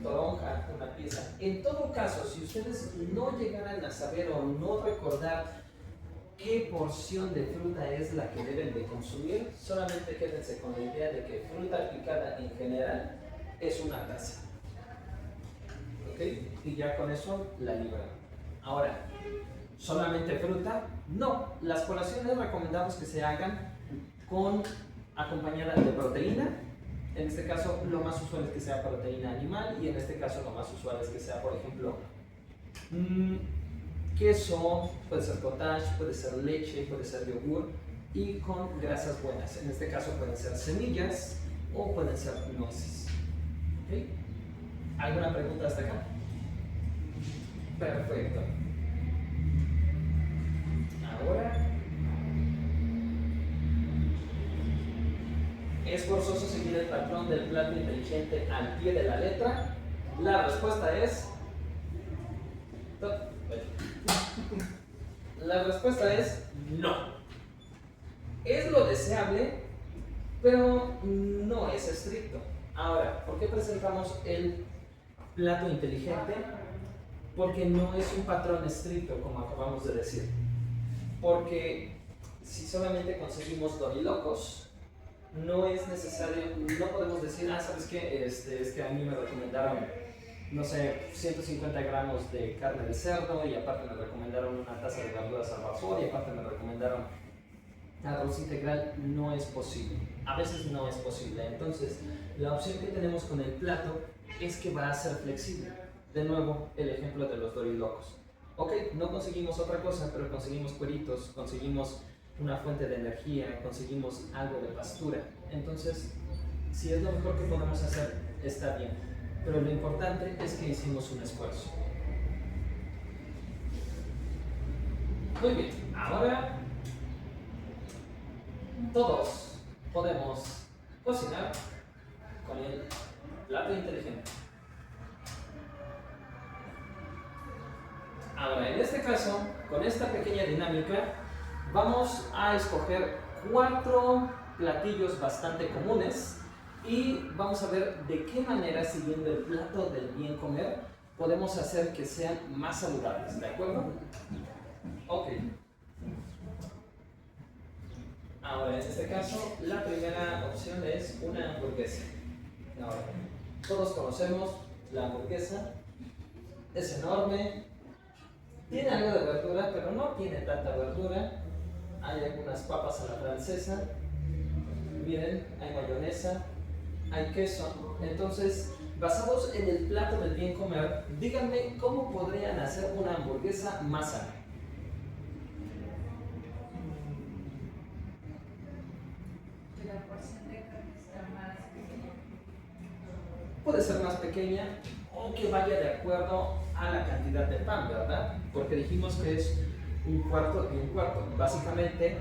toronja, una pieza. En todo caso, si ustedes no llegaran a saber o no recordar qué porción de fruta es la que deben de consumir, solamente quédense con la idea de que fruta picada en general es una taza. ¿Ok? Y ya con eso la libran. Ahora, ¿solamente fruta? No, las colaciones recomendamos que se hagan acompañada de proteína. En este caso, lo más usual es que sea proteína animal, y en este caso lo más usual es que sea, por ejemplo, queso, puede ser cottage, puede ser leche, puede ser yogur, y con grasas buenas. En este caso pueden ser semillas o pueden ser nueces. ¿Okay? ¿Alguna pregunta hasta acá? Perfecto. Ahora, ¿es forzoso seguir el patrón del plato inteligente al pie de la letra? La respuesta es... La respuesta es no. Es lo deseable, pero no es estricto. Ahora, ¿por qué presentamos el plato inteligente? Porque no es un patrón estricto, como acabamos de decir. Porque si solamente conseguimos dorilocos, no es necesario, no podemos decir, ¿sabes qué? Es que a mí me recomendaron, no sé, 150 gramos de carne de cerdo, y aparte me recomendaron una taza de verduras al vapor, y aparte me recomendaron arroz integral. No es posible. A veces no es posible. Entonces, la opción que tenemos con el plato es que va a ser flexible. De nuevo, el ejemplo de los dorilocos. Ok, no conseguimos otra cosa, pero conseguimos cueritos, conseguimos una fuente de energía, conseguimos algo de pastura. Entonces, si es lo mejor que podemos hacer, está bien. Pero lo importante es que hicimos un esfuerzo. Muy bien, ahora todos podemos cocinar con el plato inteligente. Ahora, en este caso, con esta pequeña dinámica, vamos a escoger 4 platillos bastante comunes y vamos a ver de qué manera, siguiendo el plato del bien comer, podemos hacer que sean más saludables, ¿de acuerdo? Ok. Ahora, en este caso, la primera opción es una hamburguesa. Ahora, todos conocemos la hamburguesa, es enorme, tiene algo de verdura, pero no tiene tanta verdura. Hay algunas papas a la francesa, miren, hay mayonesa, hay queso. Entonces, basados en el plato del bien comer, díganme cómo podrían hacer una hamburguesa más sana. Que la porción de carne sea más pequeña. Puede ser más pequeña o que vaya de acuerdo a la cantidad de pan, ¿verdad? Porque dijimos que es un cuarto y un cuarto. Básicamente,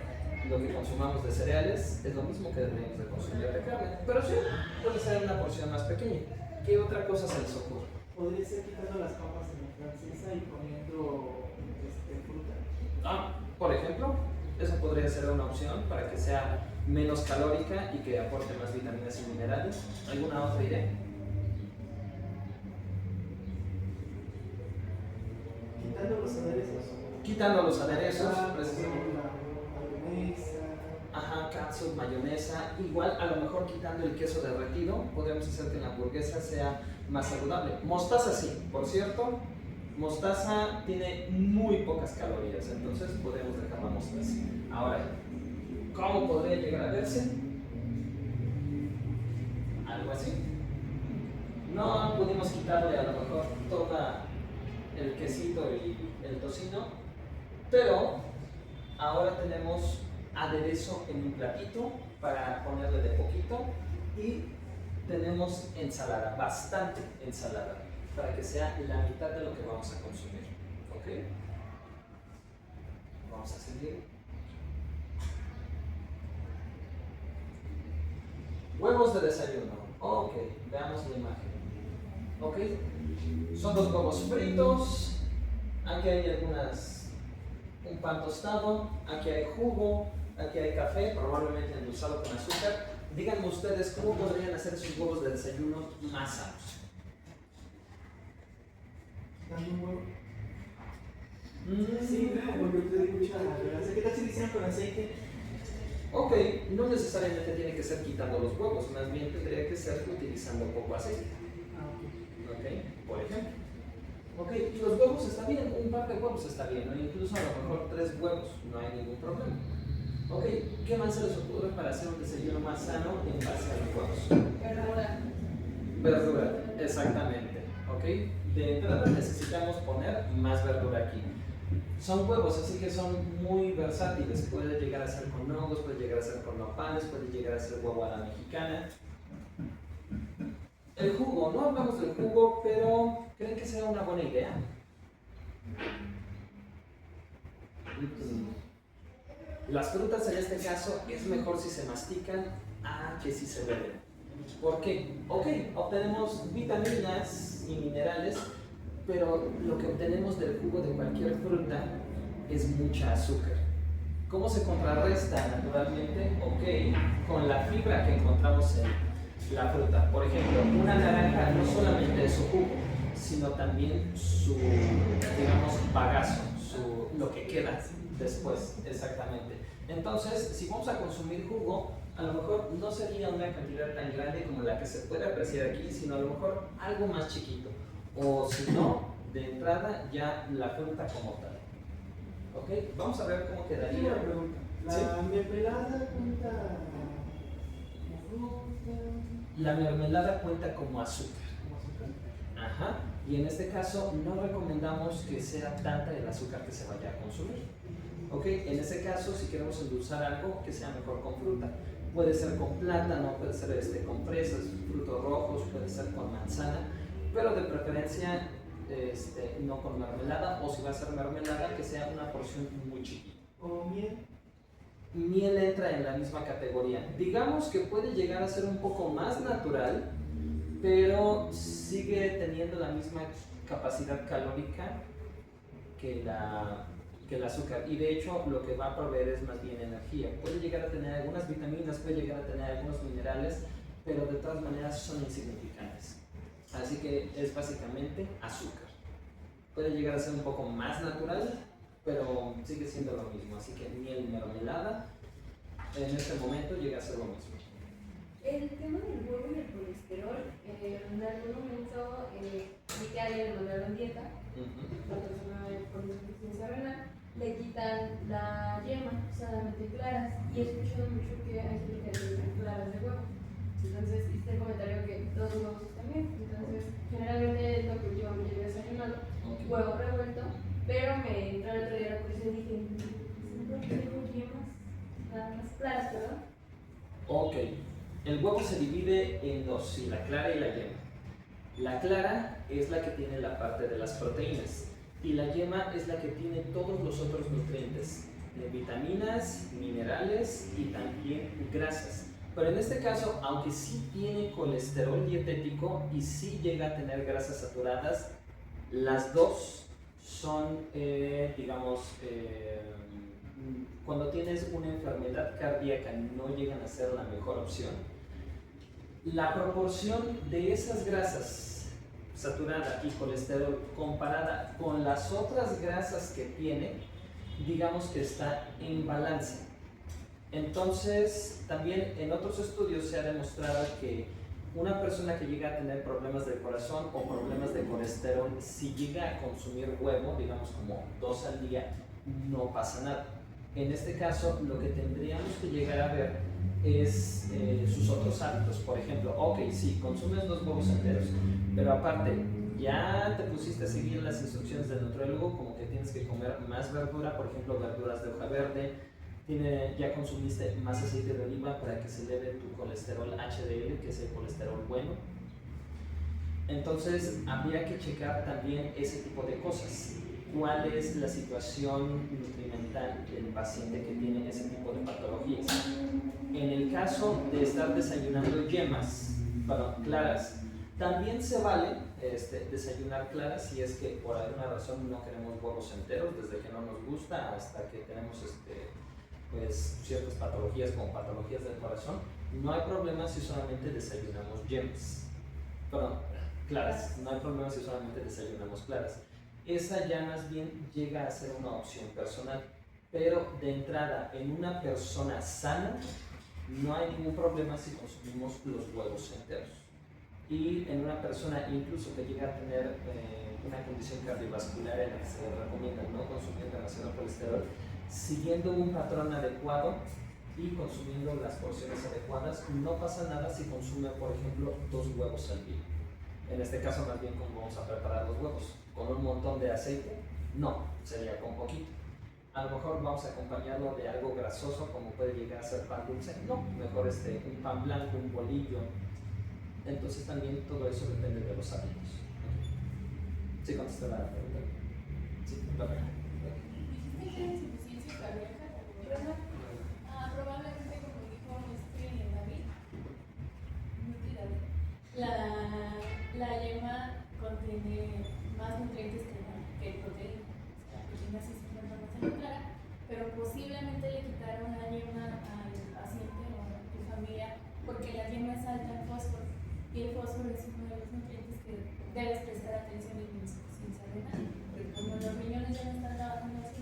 lo que consumamos de cereales es lo mismo que deberíamos de consumir de carne. Pero sí, puede ser una porción más pequeña. ¿Qué otra cosa se les ocurre? Podría ser quitando las papas en la francesa y poniendo fruta. Por ejemplo, eso podría ser una opción para que sea menos calórica y que aporte más vitaminas y minerales. ¿Alguna otra idea? Quitando los aderezos. Quitando los aderezos, precisamente. Mayonesa. Ajá, catsup, mayonesa. Igual, a lo mejor quitando el queso derretido, podemos hacer que la hamburguesa sea más saludable. Mostaza sí, por cierto. Mostaza tiene muy pocas calorías, entonces podemos dejar la mostaza. Ahora, ¿cómo podría llegar a verse? Algo así. No pudimos quitarle a lo mejor todo el quesito y el tocino, pero ahora tenemos aderezo en un platito para ponerle de poquito, y tenemos ensalada, bastante ensalada, para que sea la mitad de lo que vamos a consumir. ¿Ok? Vamos a seguir. Huevos de desayuno. Ok, veamos la imagen. Ok, son 2 huevos fritos. Aquí hay un pan tostado. Aquí hay jugo. Aquí hay café, probablemente endulzado con azúcar. Díganme ustedes cómo podrían hacer sus huevos de desayuno más sanos. dando un huevo. Sí, porque tiene mucha grasa. ¿Qué tal si lo hicieran con aceite? Ok, no necesariamente tiene que ser quitando los huevos, más bien tendría que ser utilizando poco aceite. Ok, por ejemplo. Ok, y los huevos está bien, un par de huevos está bien, ¿no? Incluso a lo mejor 3 huevos, no hay ningún problema. Ok, ¿qué más se les ocurre para hacer un desayuno más sano en base a los huevos? Verdura. Verdura, exactamente. Ok, de entrada necesitamos poner más verdura aquí. Son huevos, así que son muy versátiles. Puede llegar a ser con hongos, puede llegar a ser con nopales, puede llegar a ser huevo a la mexicana. El jugo, no hablamos del jugo, pero ¿creen que sea una buena idea? Las frutas en este caso es mejor si se mastican a que si se beben. ¿Por qué? Ok, obtenemos vitaminas y minerales, pero lo que obtenemos del jugo de cualquier fruta es mucha azúcar. ¿Cómo se contrarresta naturalmente? Ok, con la fibra que encontramos en la fruta. Por ejemplo, una naranja no solamente es su jugo, sino también su, digamos, bagazo, lo que queda después, exactamente. Entonces, si vamos a consumir jugo, a lo mejor no sería una cantidad tan grande como la que se puede apreciar aquí, sino a lo mejor algo más chiquito. O si no, de entrada ya la fruta como tal. ¿Ok? Vamos a ver cómo quedaría. Una pregunta. ¿La mermelada cuenta como fruta? La mermelada cuenta como azúcar. ¿Como azúcar? Ajá. Y en este caso no recomendamos que sea tanta el azúcar que se vaya a consumir. ¿Ok? En ese caso, si queremos endulzar algo, que sea mejor con fruta. Puede ser con plátano, puede ser con fresas, frutos rojos, puede ser con manzana, pero de preferencia no con mermelada, o si va a ser mermelada, que sea una porción muy chiquita. ¿O miel? Miel entra en la misma categoría. Digamos que puede llegar a ser un poco más natural, pero sigue teniendo la misma capacidad calórica que el azúcar, y de hecho lo que va a proveer es más bien energía. Puede llegar a tener algunas vitaminas, puede llegar a tener algunos minerales, pero de todas maneras son insignificantes. Así que es básicamente azúcar. Puede llegar a ser un poco más natural, pero sigue siendo lo mismo. Así que miel, mermelada, en este momento llega a ser lo mismo. El tema del huevo y el colesterol, en algún momento vi que a alguien le mandaron dieta, la persona con insuficiencia renal, le quitan la yema, solamente claras, y he escuchado mucho que hay gente que le quitan claras de huevo. Entonces hice el comentario que los huevos están bien. Entonces, generalmente es lo que yo me llevo desayunando, huevo revuelto, pero me entró el otro día la curiosidad y dije, ¿no tengo yemas? Las claras, perdón. Ok, el huevo se divide en dos, sí, la clara y la yema. La clara es la que tiene la parte de las proteínas y la yema es la que tiene todos los otros nutrientes, vitaminas, minerales y también grasas. Pero en este caso, aunque sí tiene colesterol dietético y sí llega a tener grasas saturadas, las dos son, cuando tienes una enfermedad cardíaca no llegan a ser la mejor opción. La proporción de esas grasas saturadas y colesterol comparada con las otras grasas que tiene, digamos que está en balance. Entonces, también en otros estudios se ha demostrado que una persona que llega a tener problemas del corazón o problemas de colesterol, si llega a consumir huevo, digamos como 2 al día, no pasa nada. En este caso, lo que tendríamos que llegar a ver es sus otros hábitos. Por ejemplo, ok, sí, consumes 2 huevos enteros, pero aparte, ya te pusiste a seguir las instrucciones del nutriólogo, como que tienes que comer más verdura, por ejemplo, verduras de hoja verde, ya consumiste más aceite de oliva para que se eleve tu colesterol HDL, que es el colesterol bueno. Entonces, habría que checar también ese tipo de cosas. ¿Cuál es la situación nutrimental del paciente que tiene ese tipo de patologías? En el caso de estar desayunando yemas, claras, también se vale desayunar claras si es que por alguna razón no queremos huevos enteros, desde que no nos gusta hasta que tenemos pues, ciertas patologías como patologías del corazón. No hay problema si solamente desayunamos yemas. Claras, no hay problema si solamente desayunamos claras. esa ya más bien llega a ser una opción personal. Pero de entrada, en una persona sana, no hay ningún problema si consumimos los huevos enteros. Y en una persona incluso que llega a tener una condición cardiovascular en la que se le recomienda no consumir demasiado colesterol, siguiendo un patrón adecuado y consumiendo las porciones adecuadas, no pasa nada si consume, por ejemplo, 2 huevos al día. En este caso, más bien, ¿cómo vamos a preparar los huevos? ¿Con un montón de aceite? No, sería con poquito. A lo mejor vamos a acompañarlo de algo grasoso, como puede llegar a ser pan dulce. No, mejor un pan blanco, un bolillo. Entonces también todo eso depende de los hábitos. ¿Sí contesté la pregunta? Sí, perfecto. ¿Dijiste que era insuficiencia cardíaca? Probablemente, como dijo David, la yema contiene más nutrientes que proteína. La proteína sí se encuentra más en la clara, pero posiblemente le quitaron la yema al paciente o a tu familia porque la yema es alta en fósforo y el fósforo es uno de los nutrientes que debes prestar atención en la insuficiencia renal, porque como los riñones ya no están trabajando al 100%,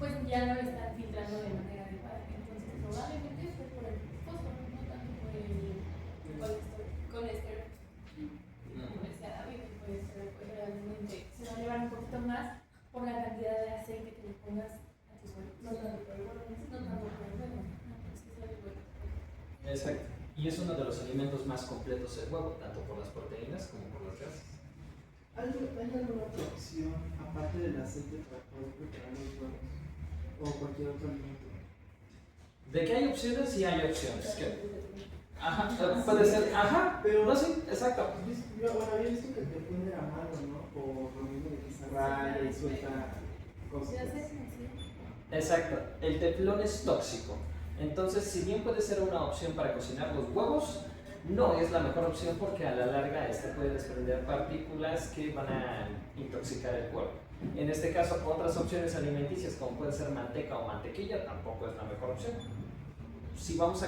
pues ya no lo están filtrando de manera adecuada. Entonces probablemente fue por el fósforo, no tanto por el colesterol. Como decía David, el colesterol pues realmente se va a elevar un poquito más por la cantidad de aceite que le pongas a tus huevos. No tanto por el huevo, no tanto por el huevo. Exacto. Y es uno de los alimentos más completos el huevo, tanto por las proteínas como por las grasas. ¿Hay alguna otra opción, aparte del aceite, para poder preparar los huevos? ¿O cualquier otro alimento? De que hay opciones, sí hay opciones. Ajá, puede ser, ajá, pero no, sí, exacto. Yo había visto que el teflón era malo, ¿no? Por lo mismo de que se raya y suelta cosas. Exacto, el teflón es tóxico. Entonces, si bien puede ser una opción para cocinar los huevos, no es la mejor opción porque a la larga puede desprender partículas que van a intoxicar el cuerpo. En este caso, otras opciones alimenticias como puede ser manteca o mantequilla tampoco es la mejor opción. Si vamos a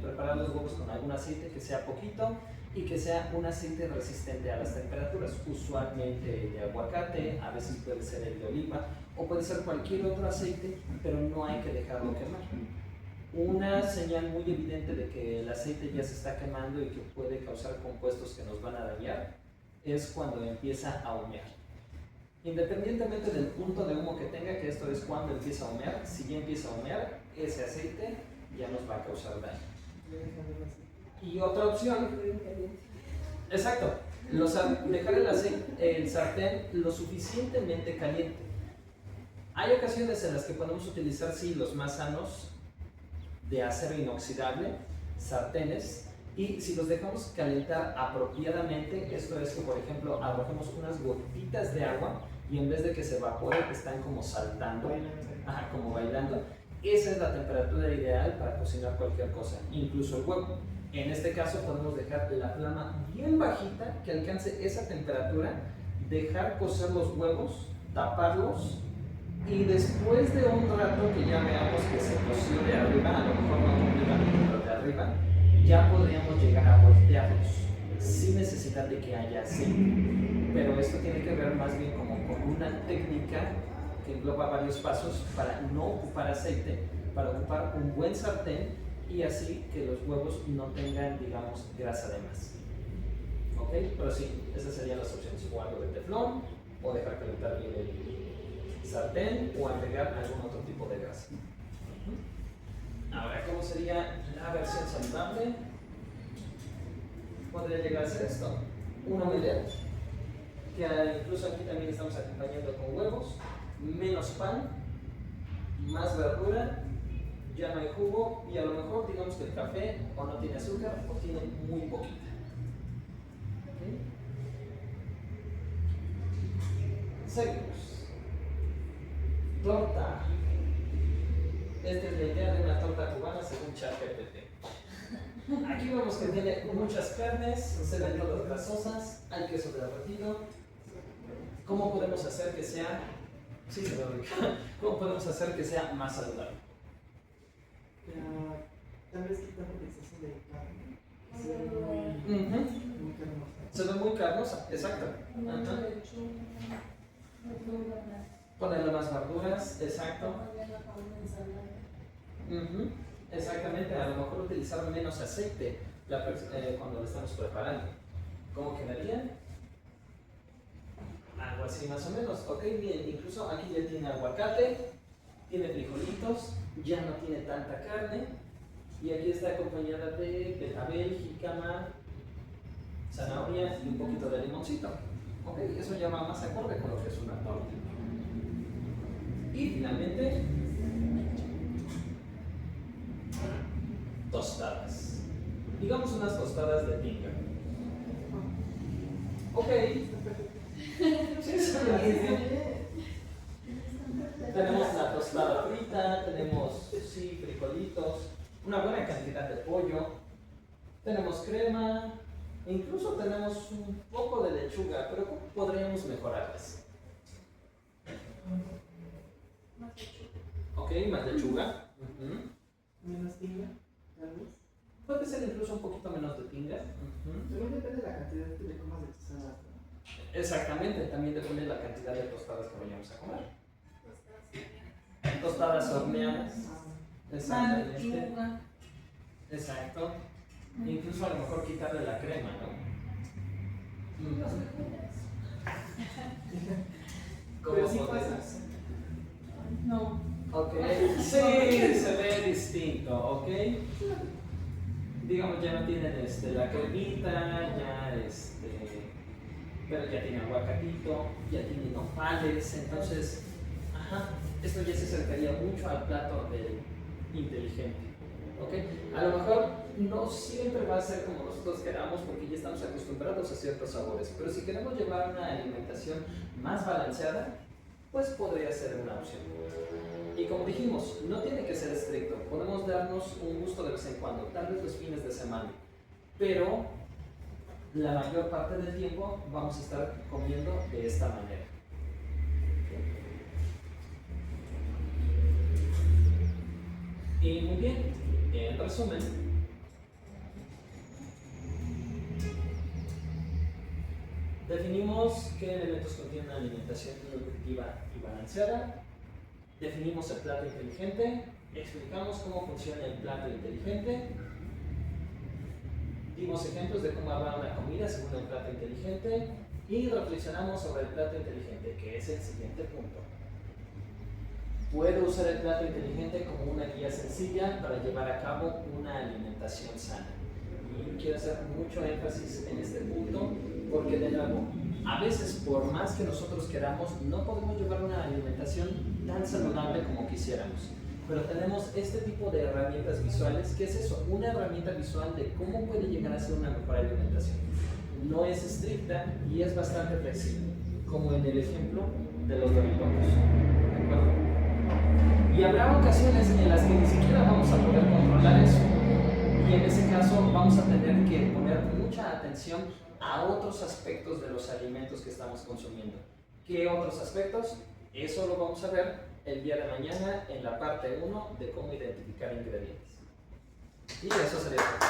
preparar los huevos con algún aceite que sea poquito y que sea un aceite resistente a las temperaturas, usualmente de aguacate, a veces puede ser el de oliva o puede ser cualquier otro aceite, pero no hay que dejarlo quemar. Una señal muy evidente de que el aceite ya se está quemando y que puede causar compuestos que nos van a dañar es cuando empieza a humear. Independientemente del punto de humo que tenga, que esto es cuando empieza a humear, si ya empieza a humear, ese aceite ya nos va a causar daño. Y otra opción, exacto, dejar el sartén lo suficientemente caliente. Hay ocasiones en las que podemos utilizar, sí, los más sanos de acero inoxidable, sartenes, y si los dejamos calentar apropiadamente, esto es que, por ejemplo, arrojemos unas gotitas de agua y en vez de que se evapore, están como saltando, como bailando. Esa es la temperatura ideal para cocinar cualquier cosa, incluso el huevo. En este caso podemos dejar la flama bien bajita, que alcance esa temperatura, dejar cocer los huevos, taparlos y después de un rato que ya veamos que se coció de arriba, a lo mejor no completamente, pero de arriba, ya podríamos llegar a voltearlos sin necesidad de que haya aceite. Pero esto tiene que ver más bien como con una técnica que engloba varios pasos para no ocupar aceite, para ocupar un buen sartén y así que los huevos no tengan, digamos, grasa de más. ¿Ok? Pero sí, esas serían las opciones, o algo de teflón, o dejar calentar bien el sartén, o agregar algún otro tipo de grasa. Ahora, ¿cómo sería la versión saludable? Podría llegar a ser esto: un omelette, que incluso aquí también estamos acompañando con huevos, menos pan, más verdura, ya no hay jugo y a lo mejor digamos que el café o no tiene azúcar o tiene muy poquita. ¿Okay? Seguimos. Torta. Esta es la idea de una torta cubana según ChatGPT. Aquí vemos que tiene muchas carnes, se ven todas grasosas, hay queso derretido. ¿Cómo podemos hacer que sea? Sí, ¿cómo podemos hacer que sea más saludable? Tal vez quitando el exceso de carne, ser muy carnosa. Se ve muy carnosa, exacto. Ajá. Ponerle más verduras, exacto. Ujú, exactamente, a lo mejor utilizar menos aceite cuando lo estamos preparando. ¿Cómo quedaría? Algo así más o menos. Ok, bien, incluso aquí ya tiene aguacate, tiene frijolitos, ya no tiene tanta carne y aquí está acompañada de betabel, jícama, zanahoria y un poquito de limoncito. Ok, eso ya va más acorde con lo que es una torta. Y finalmente, tostadas. Digamos unas tostadas de tinga. Ok. Sí, está bien. Tenemos la tostada frita, tenemos, sí, frijolitos, una buena cantidad de pollo, tenemos crema, e incluso tenemos un poco de lechuga, pero ¿cómo podríamos mejorarlas? Ok, más lechuga. Menos tinga, tal vez. Puede ser incluso un poquito menos de tinga. También depende de la cantidad que le comas de tostadas, ¿no? Exactamente, también depende de la cantidad de tostadas que vayamos a comer. Tostadas horneadas. Exactamente. Exacto. Incluso a lo mejor quitarle la crema, ¿no? ¿Cómo Pero sí podría pasa. ser? No. Ok, sí, se ve distinto, ok. Digamos, ya no tienen la cremita, ya pero ya tiene aguacatito, ya tiene nopales, entonces, ajá, esto ya se acercaría mucho al plato del inteligente, ok. A lo mejor no siempre va a ser como nosotros queramos porque ya estamos acostumbrados a ciertos sabores, pero si queremos llevar una alimentación más balanceada, pues podría ser una opción. Y como dijimos, no tiene que ser estricto, podemos darnos un gusto de vez en cuando, tal vez los fines de semana, pero la mayor parte del tiempo vamos a estar comiendo de esta manera. Y muy bien, en resumen, definimos qué elementos contienen una alimentación nutritiva y balanceada. Definimos el plato inteligente, explicamos cómo funciona el plato inteligente, dimos ejemplos de cómo armar una comida según el plato inteligente y reflexionamos sobre el plato inteligente, que es el siguiente punto. Puedo usar el plato inteligente como una guía sencilla para llevar a cabo una alimentación sana. Y quiero hacer mucho énfasis en este punto porque, de nuevo, a veces por más que nosotros queramos, no podemos llevar una alimentación tan saludable como quisiéramos. Pero tenemos este tipo de herramientas visuales. ¿Qué es eso? Una herramienta visual de cómo puede llegar a ser una mejor alimentación. No es estricta y es bastante flexible, como en el ejemplo de los Doritos. ¿De acuerdo? Y habrá ocasiones en las que ni siquiera vamos a poder controlar eso. Y en ese caso vamos a tener que poner mucha atención a otros aspectos de los alimentos que estamos consumiendo. ¿Qué otros aspectos? Eso lo vamos a ver el día de mañana en la parte 1 de cómo identificar ingredientes. Y eso sería todo.